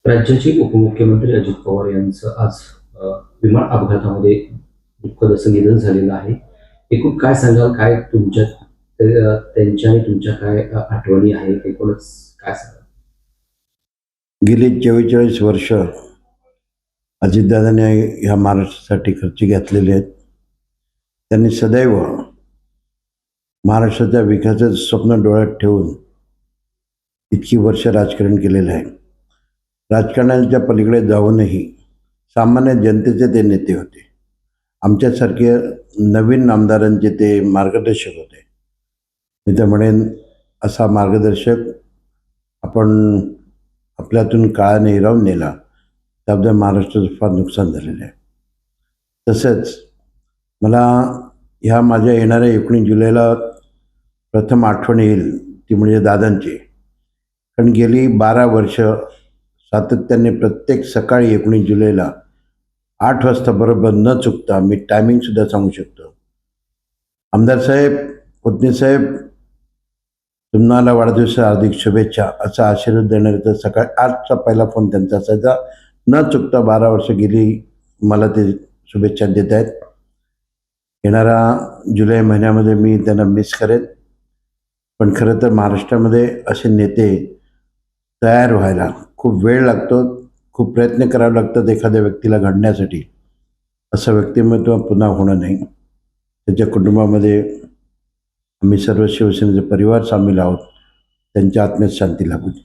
राज्याचे उपमुख्यमंत्री अजित पवार यांचं आज विमान अपघातामध्ये दुःखद असं निधन झालेलं आहे. एकूण काय सांगाल? काय तुमच्या त्यांच्या आणि तुमच्या काय आठवणी आहेत? एकूणच काय सांगाल? गेली 44 वर्ष अजितदादांनी ह्या महाराष्ट्रासाठी खर्ची घातलेले आहेत. त्यांनी सदैव महाराष्ट्राच्या विकासाचं स्वप्न डोळ्यात ठेवून इतकी वर्ष राजकारण केलेलं आहे. राजकारणाच्या पलीकडे जाऊनही सामान्य जनतेचे ते नेते होते. आमच्यासारखे नवीन आमदारांचे ते मार्गदर्शक होते. मी तर म्हणेन असा मार्गदर्शक आपण आपल्यातून काळाने हिरावून नेला त्याबद्दल महाराष्ट्राचं फार नुकसान झालेलं आहे. तसंच मला ह्या माझ्या येणाऱ्या 19 जुलैला प्रथम आठवण येईल ती म्हणजे दादांची. कारण गेली 12 वर्ष सातत्याने प्रत्येक सकाळी 19 जुलैला 8 वाजता बरोबर न चुकता मी टायमिंगसुद्धा सांगू शकतो. आमदार साहेब, पुतणी साहेब, तुम्हाला वाढदिवसा हार्दिक शुभेच्छा असा आशीर्वाद देणारे तर सकाळी 8चा पहिला फोन त्यांचा असायचा. न चुकता 12 वर्ष गेली मला ते शुभेच्छा देत आहेत. येणारा जुलै महिन्यामध्ये मी त्यांना मिस करेन. पण खरं तर महाराष्ट्रामध्ये असे नेते तयार व्हायला खूप वेळ लागतो, खूप प्रयत्न करावे लागतात एखाद्या व्यक्तीला घडण्यासाठी. असं व्यक्तिमत्व पुन्हा होणं नाही. त्याच्या कुटुंबामध्ये आम्ही सर्व शिवसेनेचे परिवार सामील आहोत. त्यांच्या आत्म्यात शांती लाभू दे.